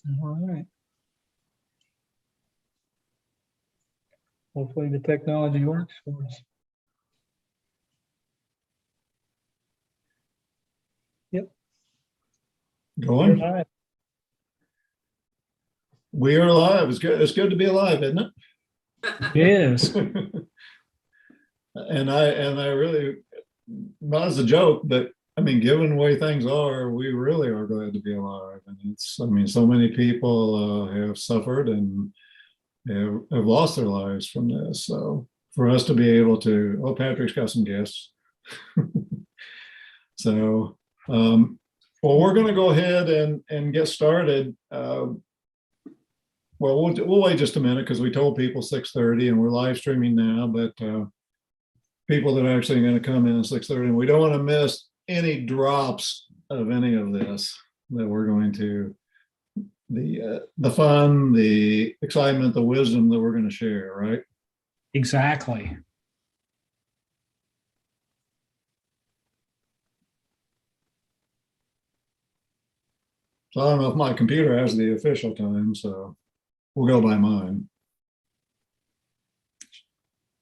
All right. Hopefully the technology works for us. Yep. Going? We're live. We are live. It's good. It's good to be alive, isn't it? Yes. And I really, not as a joke, but I mean, given the way things are, we really are glad to be alive. And I mean, so many people have suffered and have lost their lives from this. So for us to be able to, oh, Patrick's got some guests. So, well, we're going to go ahead and get started. Well, we'll wait just a minute because we told people 6:30 and we're live streaming now, but people that are actually going to come in at 6:30, and we don't want to miss any drops of any of this that we're going to, the fun, the excitement, the wisdom that we're going to share, right? Exactly. So I don't know if my computer has the official time, so we'll go by mine.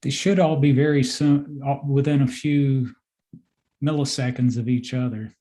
They should all be very soon, within a few milliseconds of each other.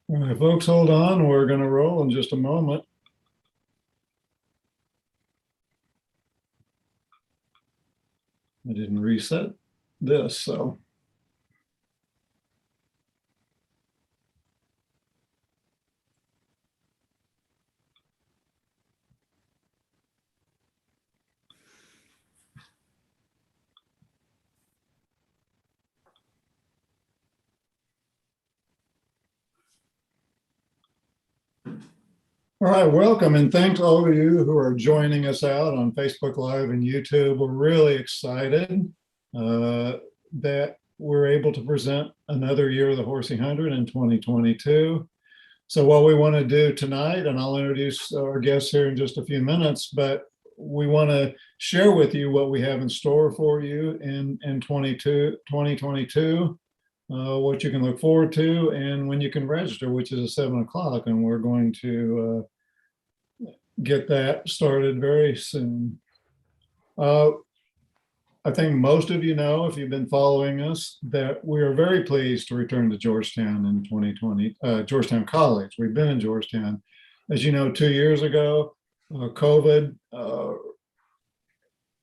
All right, folks, hold on. We're going to roll in just a moment. I didn't reset this, so. All right, welcome, and thanks all of you who are joining us out on Facebook Live and YouTube. We're really excited that we're able to present another year of the Horsey 100 in 2022. So what we want to do tonight, and I'll introduce our guests here in just a few minutes, but we want to share with you what we have in store for you in 2022. What you can look forward to, and when you can register, which is at 7 o'clock, and we're going to get that started very soon. I think most of you know, if you've been following us, that we are very pleased to return to Georgetown in 2020, Georgetown College. We've been in Georgetown. As you know, 2 years ago, COVID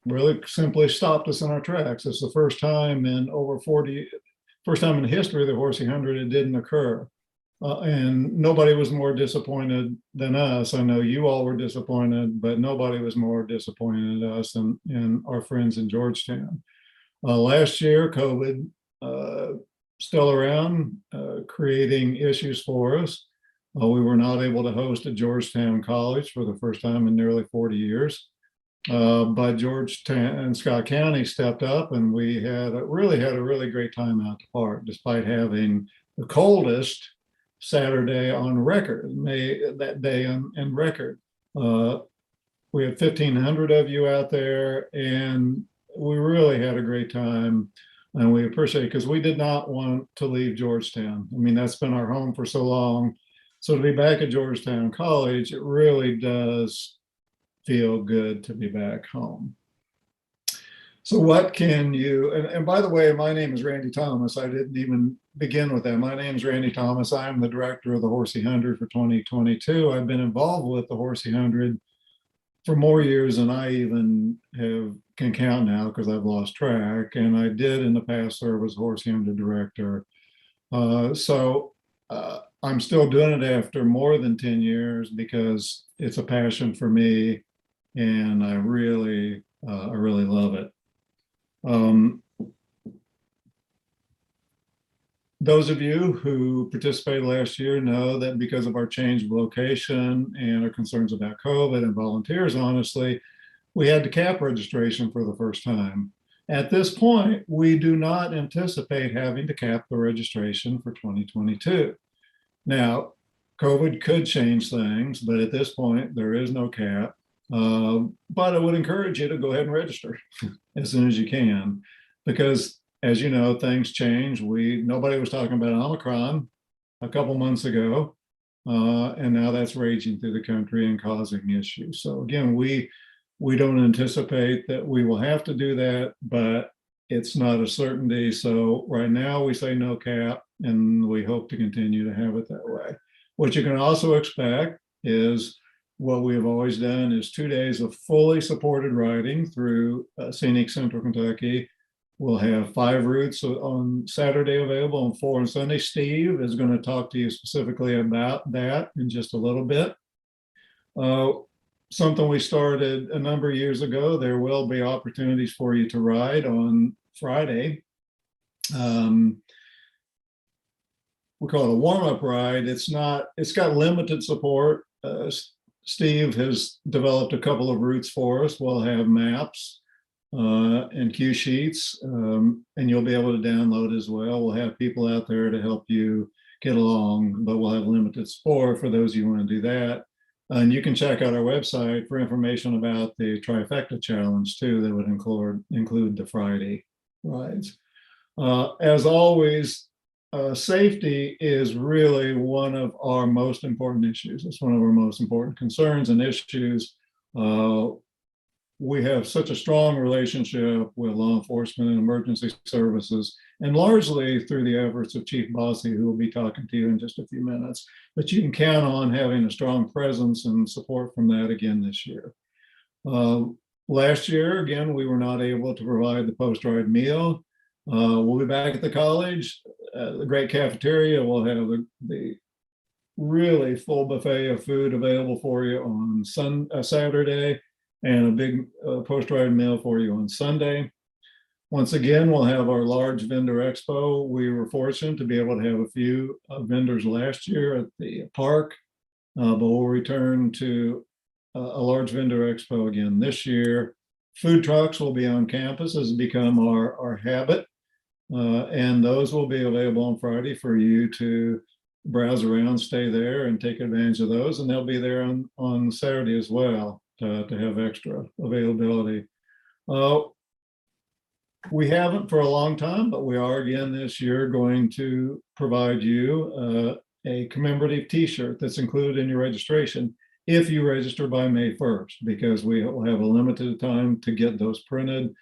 really simply stopped us in our tracks. It's the first time in first time in the history of the Horsey 100 it didn't occur. And nobody was more disappointed than us. I know you all were disappointed, but nobody was more disappointed than us and our friends in Georgetown. Last year, COVID still around, creating issues for us. We were not able to host at Georgetown College for the first time in nearly 40 years. But Georgetown and Scott County stepped up, and we really had a really great time out at the park, despite having the coldest Saturday on record, that day on record. We had 1,500 of you out there, and we really had a great time, and we appreciate it because we did not want to leave Georgetown. I mean, that's been our home for so long. So to be back at Georgetown College, it really does feel good to be back home. So what can you, and by the way, my name is Randy Thomas. I didn't even begin with that. My name is Randy Thomas. I'm the director of the Horsey 100 for 2022. I've been involved with the Horsey 100 for more years than I even can count now because I've lost track. And I did in the past serve as Horsey 100 director. So I'm still doing it after more than 10 years because it's a passion for me, and I really love it. those of you who participated last year know that because of our change of location and our concerns about COVID and volunteers, honestly, we had to cap registration for the first time. At this point, we do not anticipate having to cap the registration for 2022. Now, COVID could change things, but at this point, there is no cap. But I would encourage you to go ahead and register as soon as you can, because as you know, things change. Nobody was talking about Omicron a couple months ago, and now that's raging through the country and causing issues. So again, we don't anticipate that we will have to do that, but it's not a certainty. So right now we say no cap, and we hope to continue to have it that way. What you can also expect is what we have always done is 2 days of fully supported riding through scenic Central Kentucky. We'll have 5 routes on Saturday available and 4 on Sunday. Steve is going to talk to you specifically about that in just a little bit. Something we started a number of years ago, there will be opportunities for you to ride on Friday. We call it a warm-up ride. It's got limited support. Steve has developed a couple of routes for us. We'll have maps and cue sheets, and you'll be able to download as well. We'll have people out there to help you get along, but we'll have limited support for those who want to do that. And you can check out our website for information about the Trifecta Challenge too, that would include the Friday rides. As always, safety is really one of our most important issues. It's one of our most important concerns and issues. We have such a strong relationship with law enforcement and emergency services, and largely through the efforts of Chief Bossy, who will be talking to you in just a few minutes. But you can count on having a strong presence and support from that again this year. Last year, again, we were not able to provide the post-ride meal. We'll be back at the college, the great cafeteria. We'll have the really full buffet of food available for you on Saturday, and a big post-ride meal for you on Sunday. Once again, we'll have our large vendor expo. We were fortunate to be able to have a few vendors last year at the park, but we'll return to a large vendor expo again this year. Food trucks will be on campus, as become our habit, and those will be available on Friday for you to browse around, stay there, and take advantage of those. And they'll be there on Saturday as well to have extra availability. We haven't for a long time, but we are again this year going to provide you a commemorative T-shirt that's included in your registration if you register by May 1st, because we will have a limited time to get those printed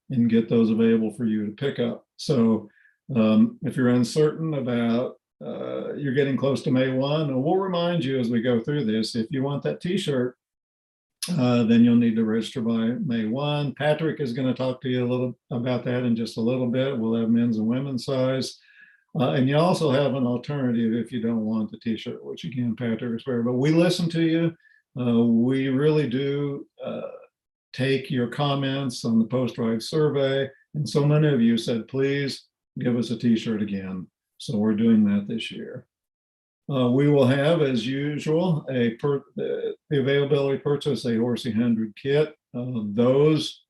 and get those available for you to pick up. So if you're uncertain about you're getting close to May 1, and we'll remind you as we go through this, if you want that T-shirt, then you'll need to register by May 1. Patrick is going to talk to you a little about that in just a little bit. We'll have men's and women's size. And you also have an alternative if you don't want the T-shirt, which again, Patrick is fair. But we listen to you. We really do take your comments on the post-ride survey. And so many of you said, please give us a T-shirt again. So we're doing that this year. We will have, as usual, the availability purchase a Horsey 100 kit. Those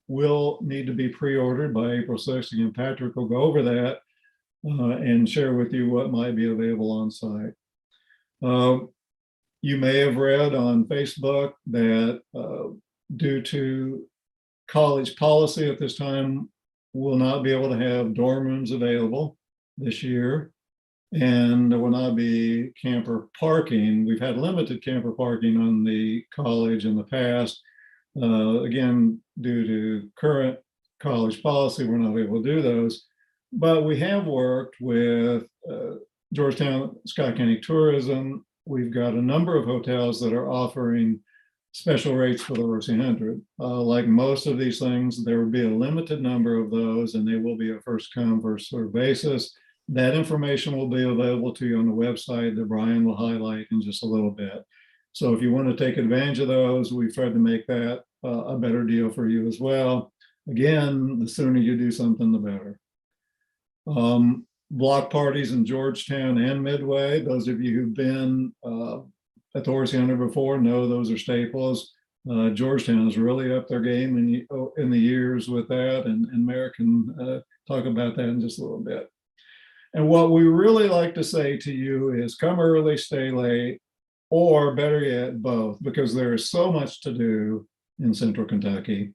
will need to be pre-ordered by April 6th. Again, Patrick will go over that and share with you what might be available on site. You may have read on Facebook that due to college policy at this time, we'll not be able to have dorm rooms available this year. And there will not be camper parking. We've had limited camper parking on the college in the past. Again, due to current college policy, we're not able to do those. But we have worked with Georgetown Scott County Tourism. We've got a number of hotels that are offering special rates for the Horsey 100. Like most of these things, there will be a limited number of those, and they will be a first come, first served basis. That information will be available to you on the website that Brian will highlight in just a little bit. So if you want to take advantage of those, we've tried to make that a better deal for you as well. Again, the sooner you do something, the better. block parties in Georgetown and Midway. Those of you who've been at the Horsey 100 before know those are staples. Georgetown is really up their game in the years with that, and Mayor can talk about that in just a little bit. And what we really like to say to you is come early, stay late, or better yet, both, because there is so much to do in Central Kentucky.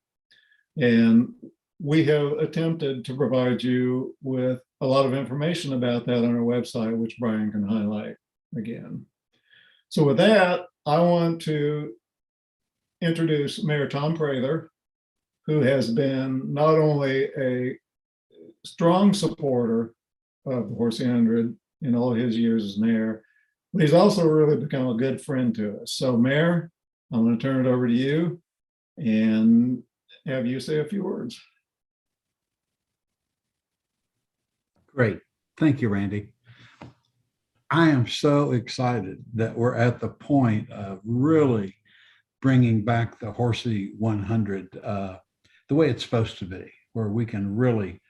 And we have attempted to provide you with a lot of information about that on our website, which Brian can highlight again. So with that, I want to introduce Mayor Tom Prather, who has been not only a strong supporter of the Horsey 100 in all his years as mayor, but he's also really become a good friend to us. So Mayor, I'm going to turn it over to you and have you say a few words. Great. Thank you, Randy. I am so excited that we're at the point of really bringing back the Horsey 100 the way it's supposed to be, where we can really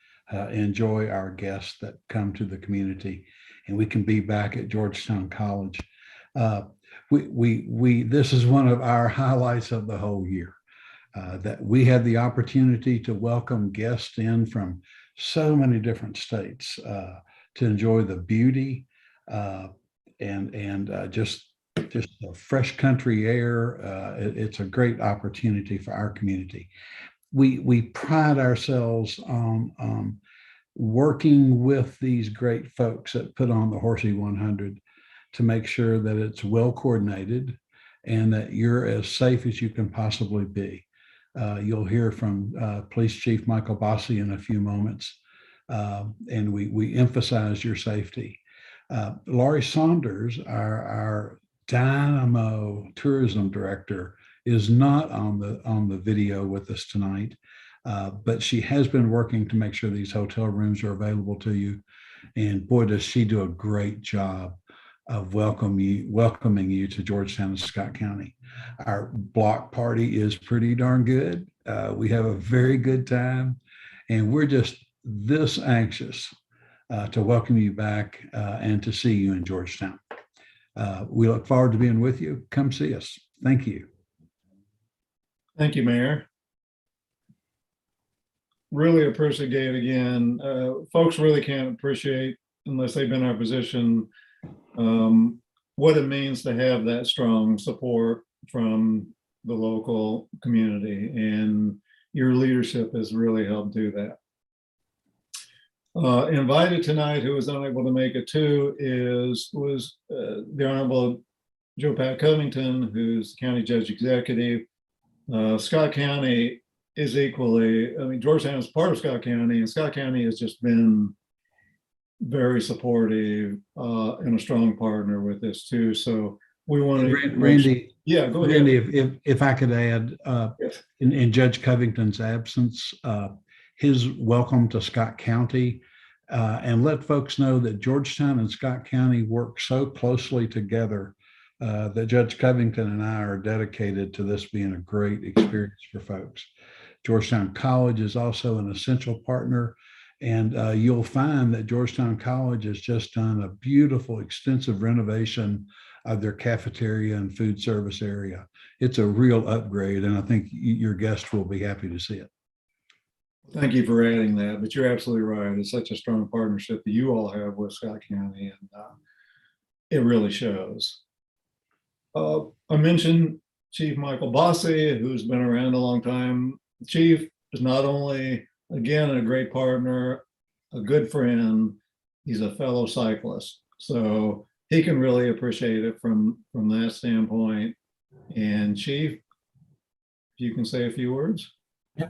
enjoy our guests that come to the community, and we can be back at Georgetown College. This is one of our highlights of the whole year, that we had the opportunity to welcome guests in from so many different states to enjoy the beauty and just the fresh country air. It's a great opportunity for our community. We pride ourselves on working with these great folks that put on the Horsey 100 to make sure that it's well coordinated and that you're as safe as you can possibly be. You'll hear from Police Chief Michael Bossi in a few moments, and we emphasize your safety. Laurie Saunders, our Dynamo Tourism Director, is not on the video with us tonight, but she has been working to make sure these hotel rooms are available to you. And boy, does she do a great job of welcoming you to Georgetown and Scott County. Our block party is pretty darn good. We have a very good time, and we're just this anxious to welcome you back and to see you in Georgetown. We look forward to being with you. Come see us. Thank you. Thank you, Mayor. Really appreciate again. Folks really can't appreciate, unless they've been in our position, what it means to have that strong support from the local community, and your leadership has really helped do that. Invited tonight, who was unable to make it too, was the Honorable Joe Pat Covington, who's County Judge Executive. Scott County is equally, I mean, Georgetown is part of Scott County, and Scott County has just been very supportive and a strong partner with this too. So we want to, Randy. Yeah, go ahead. Randy, if I could add, Yes. in Judge Covington's absence, his welcome to Scott County, and let folks know that Georgetown and Scott County work so closely together that Judge Covington and I are dedicated to this being a great experience for folks. Georgetown College is also an essential partner, and you'll find that Georgetown College has just done a beautiful, extensive renovation of their cafeteria and food service area. It's a real upgrade, and I think your guests will be happy to see it. Thank you for adding that, but you're absolutely right. It's such a strong partnership that you all have with Scott County, and it really shows. I mentioned Chief Michael Bossi, who's been around a long time. Chief is not only, again, a great partner, a good friend, he's a fellow cyclist. So he can really appreciate it from that standpoint. And Chief, if you can say a few words. Yeah.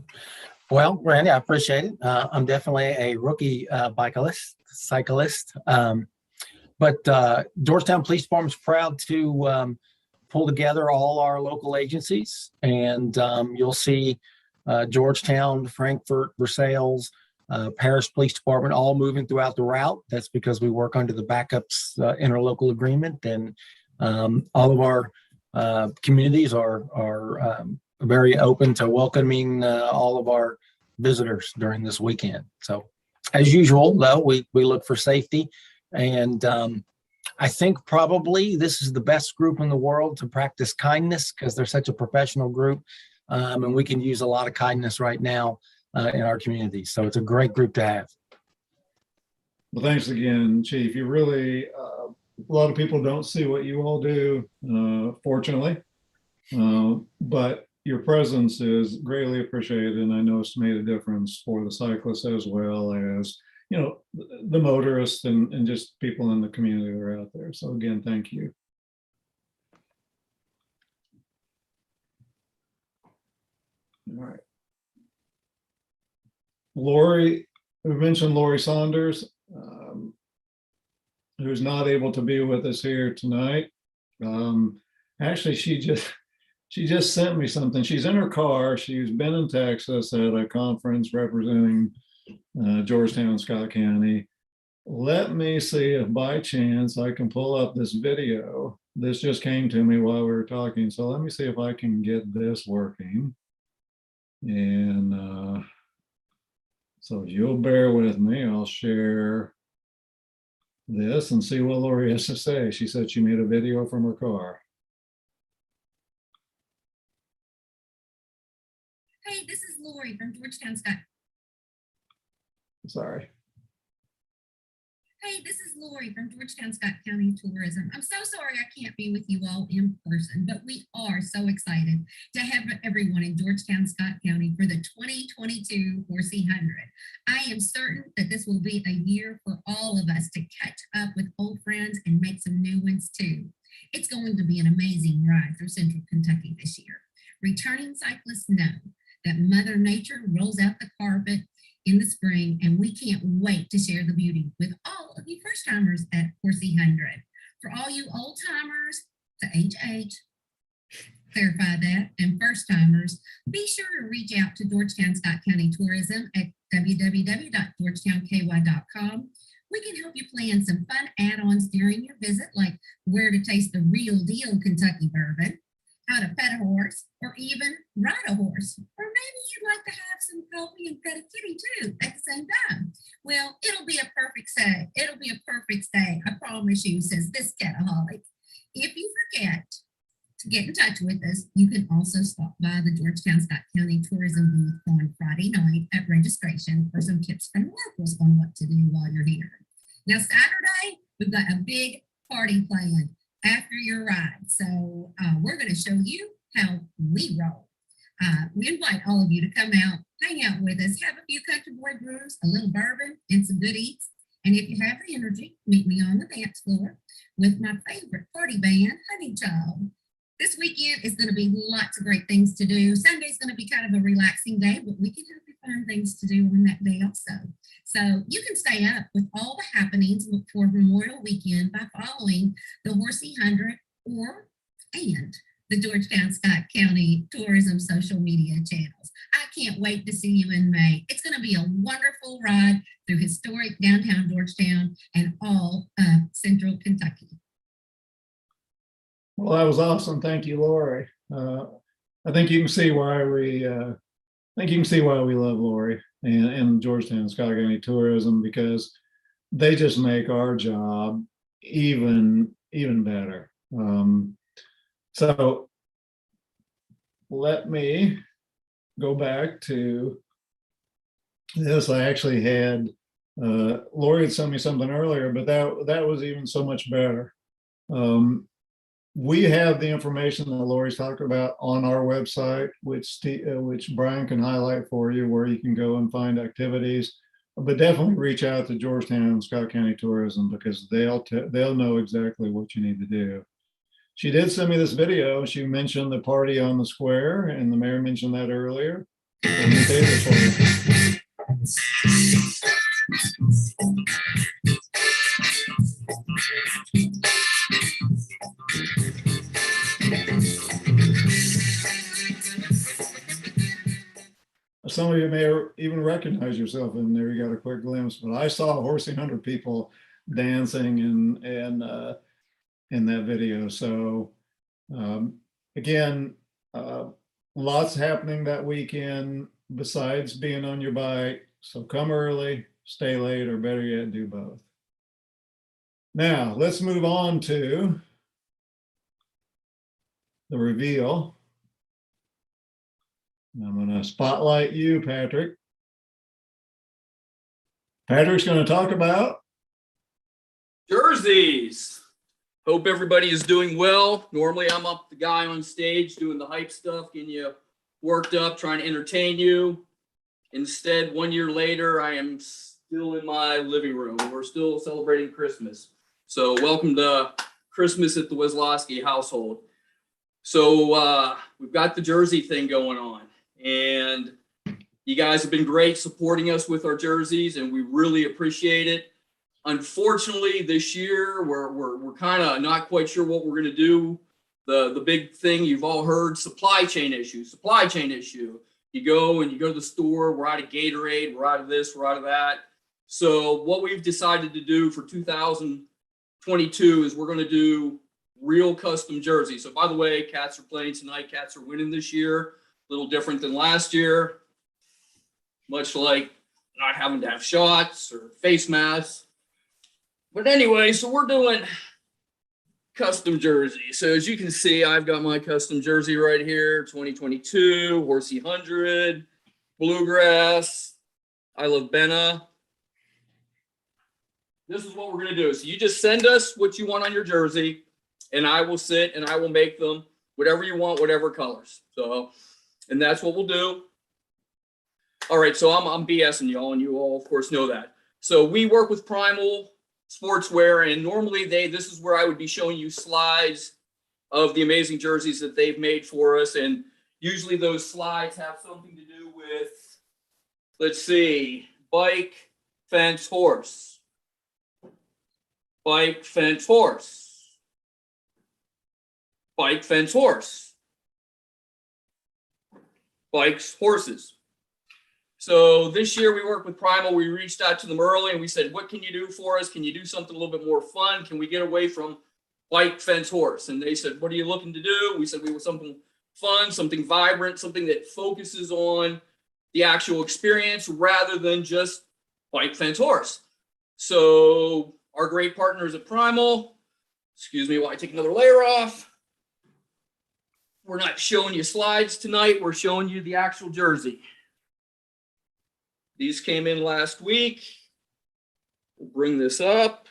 Well, Randy, I appreciate it. I'm definitely a rookie cyclist. But Georgetown Police Department is proud to pull together all our local agencies, and you'll see Georgetown, Frankfort, Versailles, Paris Police Department all moving throughout the route. That's because we work under the backups interlocal agreement, and all of our communities are very open to welcoming all of our visitors during this weekend. So As usual, though, we look for safety. And I think probably this is the best group in the world to practice kindness because they're such a professional group. And we can use a lot of kindness right now in our community. So it's a great group to have. Well, thanks again, Chief. You really, a lot of people don't see what you all do, fortunately. But your presence is greatly appreciated, and I know it's made a difference for the cyclists as well as, you know, the motorists and just people in the community that are out there. So again, thank you. All right. Lori, we mentioned Lori Saunders, who's not able to be with us here tonight. Actually, she just sent me something. She's in her car. She's been in Texas at a conference representing Georgetown and Scott County. Let me see if by chance I can pull up this video. This just came to me while we were talking. So let me see if I can get this working. And so if you'll bear with me, I'll share this and see what Lori has to say. She said she made a video from her car. Hey, this is Lori from Georgetown, Scott. Sorry. Hey, this is Lori from Georgetown, Scott County Tourism. I'm so sorry I can't be with you all in person, but we are so excited to have everyone in Georgetown, Scott County for the 2022 Horsey 100. I am certain that this will be a year for all of us to catch up with old friends and make some new ones too. It's going to be an amazing ride through Central Kentucky this year. Returning cyclists know that Mother Nature rolls out the carpet in the spring, and we can't wait to share the beauty with all of you first timers at Horsey 100. For all you old timers, the HH, clarify that, and first timers, be sure to reach out to Georgetown Scott County Tourism at www.georgetownky.com. We can help you plan some fun add-ons during your visit, like where to taste the real deal Kentucky bourbon, how to pet a horse, or even ride a horse. Or maybe you'd like to have some coffee and pet a kitty too at the same time. Well, it'll be a perfect stay. It'll be a perfect stay, I promise you, says this cataholic. If you forget to get in touch with us, you can also stop by the Georgetown Scott County Tourism booth on Friday night at registration for some tips from locals on what to do while you're here. Now, Saturday, we've got a big party planned after your ride. So we're going to show you how we roll. We invite all of you to come out, hang out with us, have a few country boy brews, a little bourbon, and some good eats. And if you have the energy, meet me on the dance floor with my favorite party band, Honey Child. This weekend is going to be lots of great things to do. Sunday's going to be kind of a relaxing day, but we can have fun things to do on that day also. So you can stay up with all the happenings for Memorial Weekend by following the Horsey 100 and the Georgetown Scott County Tourism social media channels. I can't wait to see you in May. It's going to be a wonderful ride through historic downtown Georgetown and all of Central Kentucky. Well, that was awesome. Thank you, Lori. I think you can see why we love Lori and Georgetown Scott County Tourism, because they just make our job even better. So let me go back to this. I actually had Lori had sent me something earlier, but that was even so much better. We have the information that Lori's talked about on our website, which Brian can highlight for you, where you can go and find activities. But definitely reach out to Georgetown and Scott County Tourism, because they'll know exactly what you need to do. She did send me this video. She mentioned the party on the square, and the mayor mentioned that earlier. Some of you may even recognize yourself in there. You got a quick glimpse, but I saw Horsey 100 people dancing in that video. So again, lots happening that weekend besides being on your bike. So come early, stay late, or better yet, do both. Now, let's move on to the reveal. I'm going to spotlight you, Patrick. Patrick's going to talk about jerseys. Hope everybody is doing well. Normally, I'm up the guy on stage doing the hype stuff, getting you worked up, trying to entertain you. Instead, 1 year later, I am still in my living room. We're still celebrating Christmas. So welcome to Christmas at the Weslowski household. So we've got the jersey thing going on. And you guys have been great supporting us with our jerseys, and we really appreciate it. Unfortunately, this year, we're kind of not quite sure what we're going to do. The big thing you've all heard, supply chain issue. You go to the store, we're out of Gatorade, we're out of this, we're out of that. So what we've decided to do for 2022 is we're going to do real custom jerseys. So by the way, Cats are playing tonight. Cats are winning this year. A little different than last year. Much like not having to have shots or face masks. But anyway, so we're doing custom jerseys. So as you can see, I've got my custom jersey right here, 2022, Horsey 100, Bluegrass, I Love Benna. This is what we're going to do. So you just send us what you want on your jersey, and I will sit and I will make them whatever you want, whatever colors. So, and that's what we'll do. All right, so I'm BSing y'all, and you all, of course, know that. So we work with Primal Sportswear, and normally this is where I would be showing you slides of the amazing jerseys that they've made for us, and usually those slides have something to do with, let's see, bike, fence, horse. Bike, fence, horse. Bike, fence, horse. Bikes, horses. So this year we worked with Primal. We reached out to them early and we said, what can you do for us? Can you do something a little bit more fun? Can we get away from bike, fence, horse? And they said, what are you looking to do? We said we want something fun, something vibrant, something that focuses on the actual experience rather than just bike, fence, horse. So our great partners at Primal, excuse me while I take another layer off. We're not showing you slides tonight. We're showing you the actual jersey. These came in last week. We'll bring this up.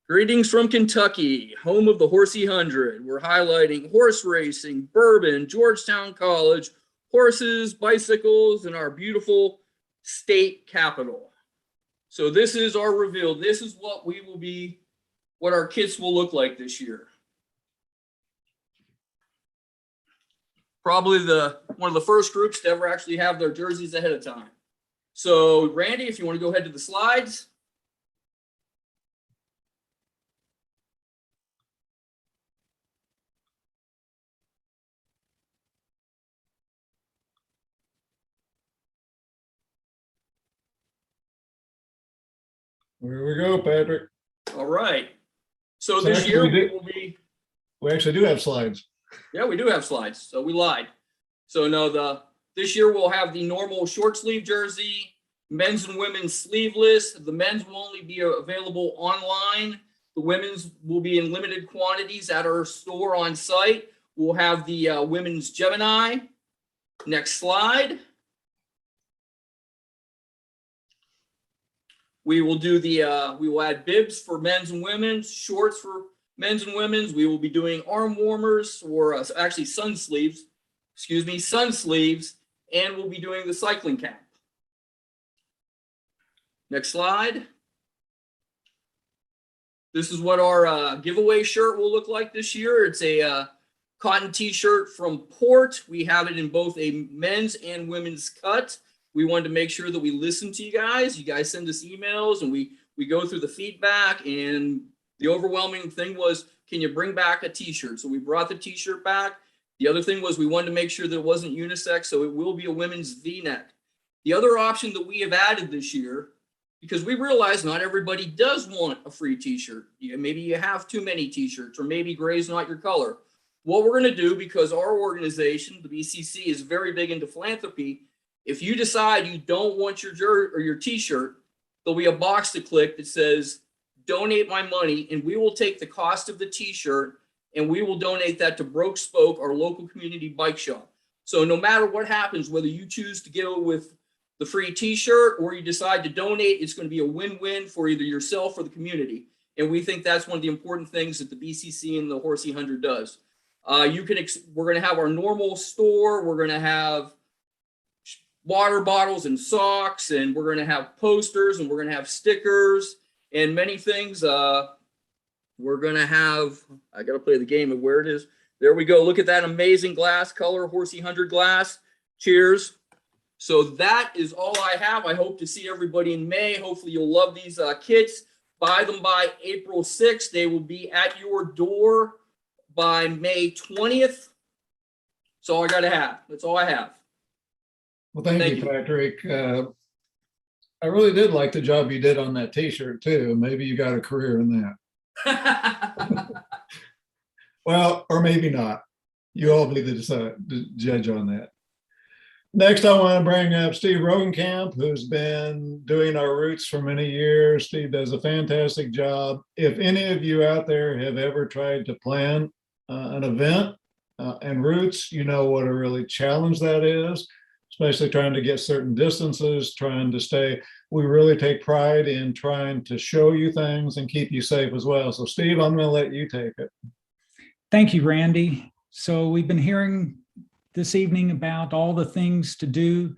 Greetings from Kentucky, home of the Horsey 100. We're highlighting horse racing, bourbon, Georgetown College, horses, bicycles, and our beautiful state capital. So this is our reveal. This is what we will be, what our kits will look like this year. Probably one of the first groups to ever actually have their jerseys ahead of time. So Randy, if you want to go ahead to the slides. Here we go, Patrick. All right. So So this actually year we we did- will be, We actually do have slides. yeah, we do have slides. So we lied. So no, this year we'll have the normal short sleeve jersey, men's and women's sleeveless. The men's will only be available online. The women's will be in limited quantities at our store on site. We'll have the women's Gemini. Next slide. We will do we will add bibs for men's and women's, shorts for men's and women's. We will be doing arm warmers or actually sun sleeves, and we'll be doing the cycling cap. Next slide. This is what our giveaway shirt will look like this year. It's a cotton t-shirt from Port. We have it in both a men's and women's cut. We wanted to make sure that we listen to you guys. You guys send us emails and we go through the feedback, and the overwhelming thing was, can you bring back a t-shirt? So we brought the t-shirt back. The other thing was we wanted to make sure that it wasn't unisex, so it will be a women's V-neck. The other option that we have added this year, because we realize not everybody does want a free t-shirt. Maybe you have too many t-shirts, or maybe gray is not your color. What we're going to do, because our organization, the BCC, is very big into philanthropy, If you decide you don't want your jersey or your t-shirt, there'll be a box to click that says donate my money, and we will take the cost of the t-shirt and we will donate that to Broke Spoke, our local community bike shop. So no matter what happens, whether you choose to go with the free t-shirt or you decide to donate, it's going to be a win-win for either yourself or the community. And we think that's one of the important things that the BCC and the Horsey 100 does. We're going to have our normal store. We're going to have water bottles and socks, and we're going to have posters, and we're going to have stickers and many things. We're going to have, I got to play the game of where it is. There we go. Look at that amazing glass color, Horsey 100 glass. Cheers. So that is all I have. I hope to see everybody in May. Hopefully you'll love these kits. Buy them by April 6th. They will be at your door by May 20th. That's all I got to have. That's all I have. Well, thank you, Patrick. I really did like the job you did on that t-shirt too. Maybe you got a career in that. Well, or maybe not. You all be the judge on that. Next, I want to bring up Steve Rogenkamp, who's been doing our routes for many years. Steve does a fantastic job. If any of you out there have ever tried to plan an event and routes, you know what a really challenge that is, especially trying to get certain distances, trying to stay. We really take pride in trying to show you things and keep you safe as well. So Steve, I'm going to let you take it. Thank you, Randy. So we've been hearing this evening about all the things to do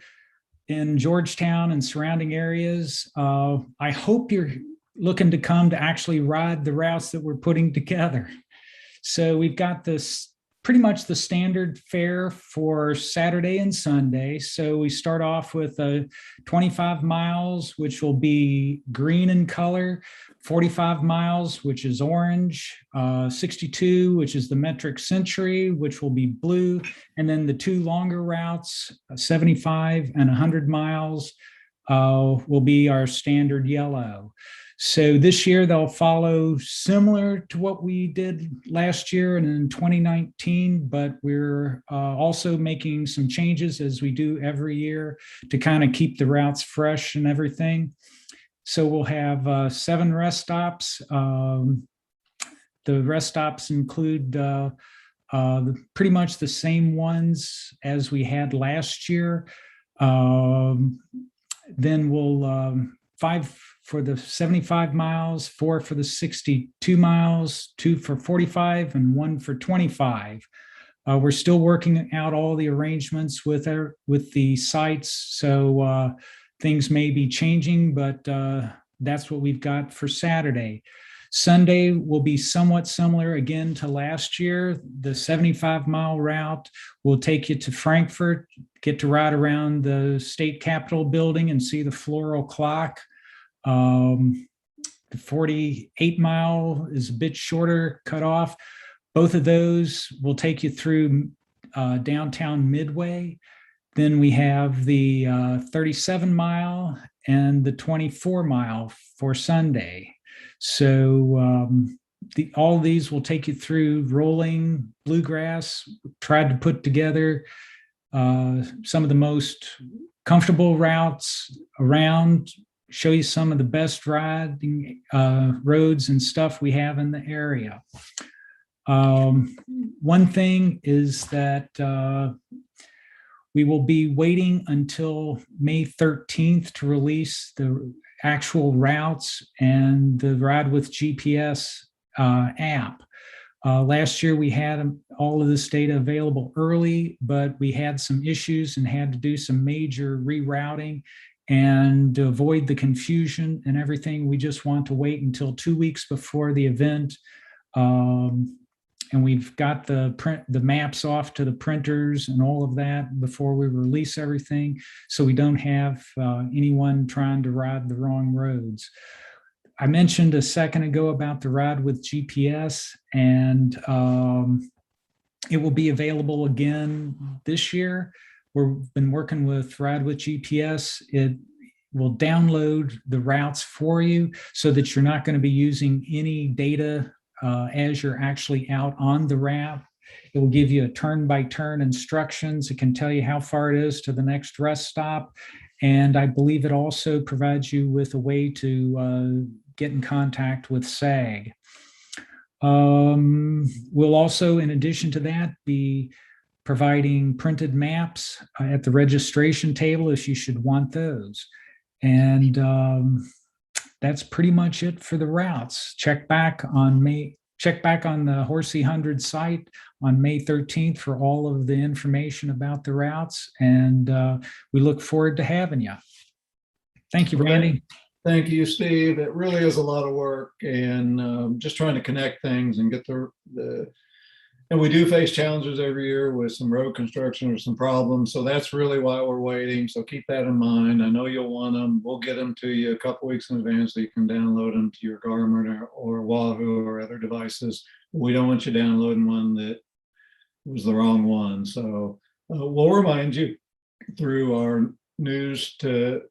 in Georgetown and surrounding areas. I hope you're looking to come to actually ride the routes that we're putting together. So we've got this pretty much the standard fare for Saturday and Sunday. So we start off with 25 miles, which will be green in color, 45 miles, which is orange, 62, which is the metric century, which will be blue. And then the two longer routes, 75 and 100 miles, will be our standard yellow. So this year they'll follow similar to what we did last year and in 2019, but we're also making some changes as we do every year to kind of keep the routes fresh and everything. So we'll have 7 rest stops. The rest stops include pretty much the same ones as we had last year. Then we'll 5 for the 75 miles, 4 for the 62 miles, 2 for 45, and 1 for 25. We're still working out all the arrangements with the sites, so things may be changing, but that's what we've got for Saturday. Sunday will be somewhat similar again to last year. The 75-mile route will take you to Frankfurt, get to ride around the state capitol building and see the floral clock. The 48-mile is a bit shorter cut off. Both of those will take you through downtown Midway. Then we have the 37-mile and the 24-mile for Sunday. So all these will take you through rolling, bluegrass. Tried to put together some of the most comfortable routes around, show you some of the best riding roads and stuff we have in the area. One thing is that we will be waiting until May 13th to release the actual routes and the Ride with GPS app. Last year we had all of this data available early, but we had some issues and had to do some major rerouting. And to avoid the confusion and everything, we just want to wait until 2 weeks before the event. And we've got the maps off to the printers and all of that before we release everything, so we don't have anyone trying to ride the wrong roads. I mentioned a second ago about the Ride with GPS, and it will be available again this year. We've been working with Ride with GPS. It will download the routes for you so that you're not going to be using any data as you're actually out on the route. It will give you a turn-by-turn instructions. It can tell you how far it is to the next rest stop. And I believe it also provides you with a way to get in contact with SAG. We'll also, in addition to that, be providing printed maps at the registration table if you should want those. And that's pretty much it for the routes. Check back on the Horsey 100 site on May 13th for all of the information about the routes. And we look forward to having you. Thank you, Randy. Thank you, Steve. It really is a lot of work, and just trying to connect things and get and we do face challenges every year with some road construction or some problems. So that's really why we're waiting. So keep that in mind. I know you'll want them. We'll get them to you a couple weeks in advance so you can download them to your Garmin or Wahoo or other devices. We don't want you downloading one that was the wrong one. So we'll remind you through our newsletters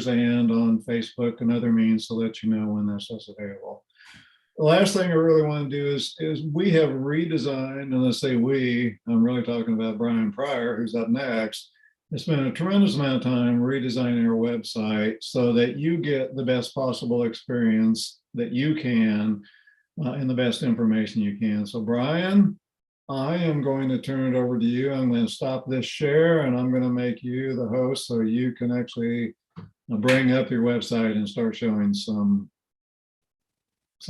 and on Facebook and other means to let you know when this is available. The last thing I really want to do is we have redesigned, and I say we, I'm really talking about Brian Pryor, who's up next. It's been a tremendous amount of time redesigning our website so that you get the best possible experience that you can and the best information you can. So Brian, I am going to turn it over to you. I'm going to stop this share and I'm going to make you the host so you can actually bring up your website and start showing some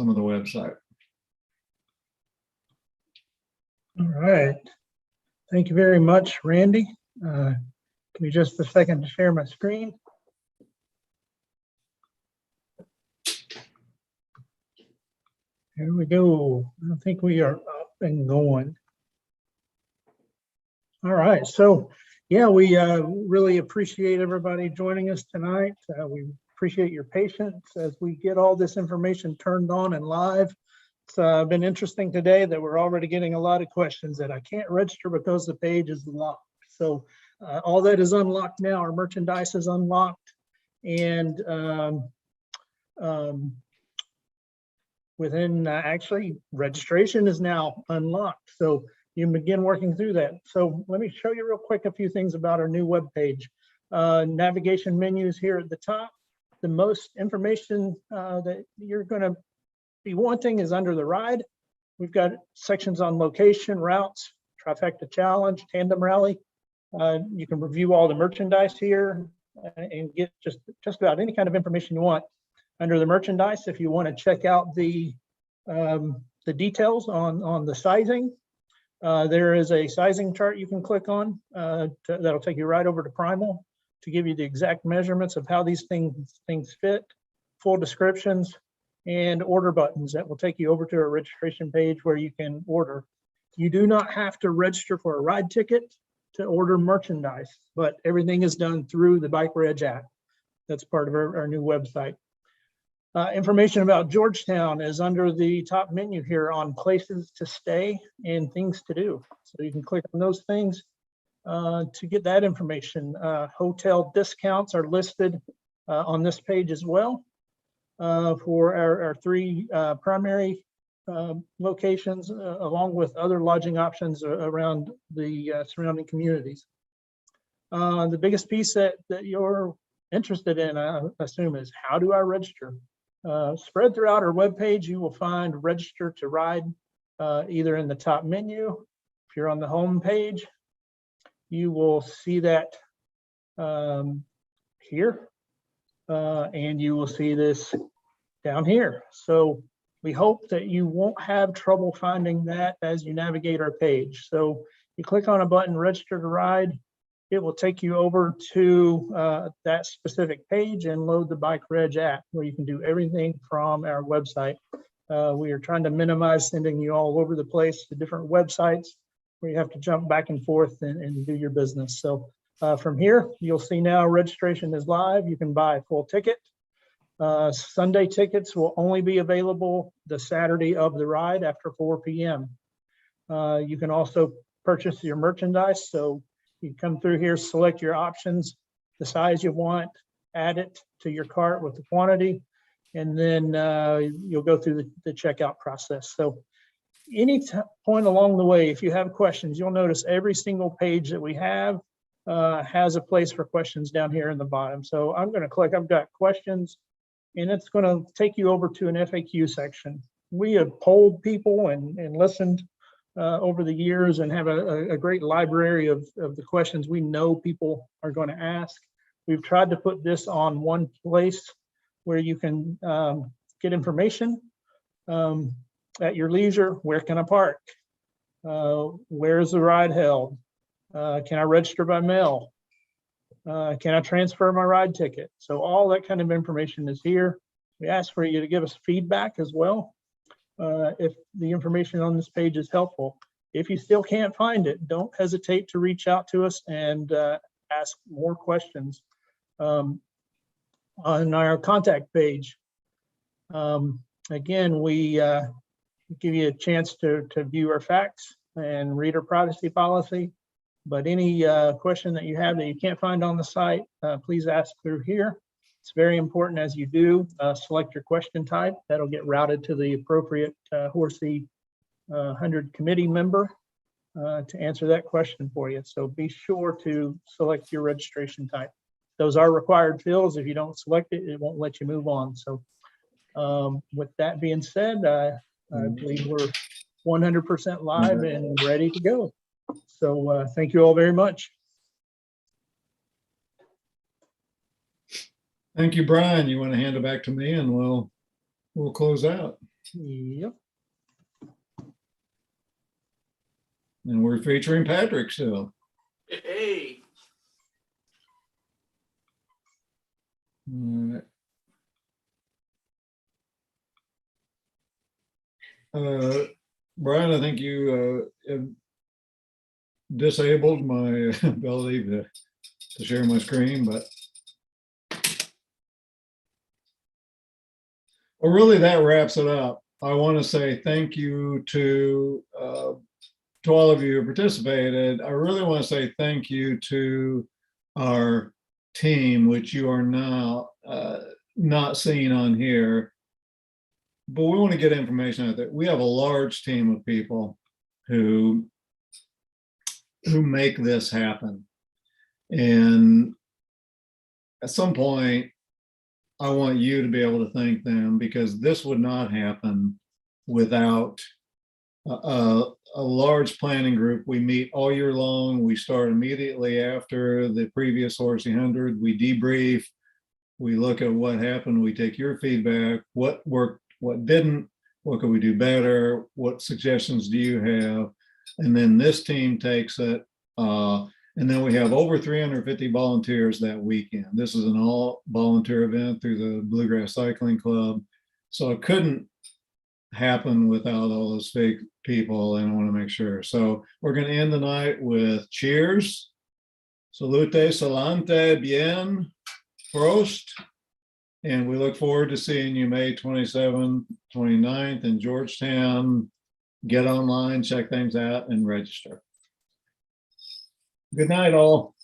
of the website. All right. Thank you very much, Randy. Give me just a second to share my screen. Here we go. I think we are up and going. All right. So, yeah, we really appreciate everybody joining us tonight. We appreciate your patience as we get all this information turned on and live. It's been interesting today that we're already getting a lot of questions that I can't register because the page is locked. So all that is unlocked now. Our merchandise is unlocked, and actually registration is now unlocked. So you can begin working through that. So let me show you real quick a few things about our new web page. Navigation menus here at the top. The most information that you're going to be wanting is under the ride. We've got sections on location, routes, trifecta challenge, tandem rally. You can review all the merchandise here and get just about any kind of information you want. Under the merchandise, if you want to check out the details on the sizing, there is a sizing chart you can click on that'll take you right over to Primal to give you the exact measurements of how these things fit, full descriptions, and order buttons that will take you over to a registration page where you can order. You do not have to register for a ride ticket to order merchandise, but everything is done through the Bike Reg app. That's part of our new website. Information about Georgetown is under the top menu here on places to stay and things to do. So you can click on those things to get that information. Hotel discounts are listed on this page as well for our three primary locations, along with other lodging options around the surrounding communities. The biggest piece that you're interested in, I assume, is how do I register? Spread throughout our webpage, you will find register to ride either in the top menu. If you're on the home page, you will see that here, and you will see this down here. So we hope that you won't have trouble finding that as you navigate our page. So you click on a button, register to ride, it will take you over to that specific page and load the Bike Reg app where you can do everything from our website. We are trying to minimize sending you all over the place to different websites where you have to jump back and forth and do your business. So from here, you'll see now registration is live. You can buy a full ticket. Sunday tickets will only be available the Saturday of the ride after 4 p.m. You can also purchase your merchandise. So you come through here, select your options, the size you want, add it to your cart with the quantity, and then you'll go through the checkout process. So Point along the way, if you have questions, you'll notice every single page that we have has a place for questions down here in the bottom. So I'm going to click, I've got questions, and it's going to take you over to an FAQ section. We have polled people and listened over the years and have a great library of the questions we know people are going to ask. We've tried to put this on one place where you can get information at your leisure. Where can I park? Where's the ride held? Can I register by mail? Can I transfer my ride ticket? So all that kind of information is here. We ask for you to give us feedback as well if the information on this page is helpful. If you still can't find it, don't hesitate to reach out to us and ask more questions on our contact page. Again, we give you a chance to view our facts and read our privacy policy. But any question that you have that you can't find on the site, please ask through here. It's very important as you do select your question type. That'll get routed to the appropriate Horsey 100 committee member to answer that question for you. So be sure to select your registration type. Those are required fields. If you don't select it, it won't let you move on. So with that being said, I believe we're 100% live and ready to go. So thank you all very much. Thank you, Brian. You want to hand it back to me and we'll close out. Yep. And we're featuring Patrick still. Hey, All right. Brian, I think you have disabled my ability to share my screen, but well, really that wraps it up. I want to say thank you to all of you who participated. I really want to say thank you to our team, which you are now not seeing on here, but we want to get information out there. We have a large team of people who make this happen. And at some point, I want you to be able to thank them, because this would not happen without a large planning group. We meet all year long. We start immediately after the previous Horsey 100. We debrief. We look at what happened. We take your feedback, what worked, what didn't, what could we do better, what suggestions do you have? And then this team takes it. And then we have over 350 volunteers that weekend. This is an all volunteer event through the Bluegrass Cycling Club. So it couldn't happen without all those fake people, and I want to make sure. So we're going to end the night with cheers. Salute, salante, bien, prost. And we look forward to seeing you May 27th, 29th in Georgetown. Get online, check things out, and register. Good night, all.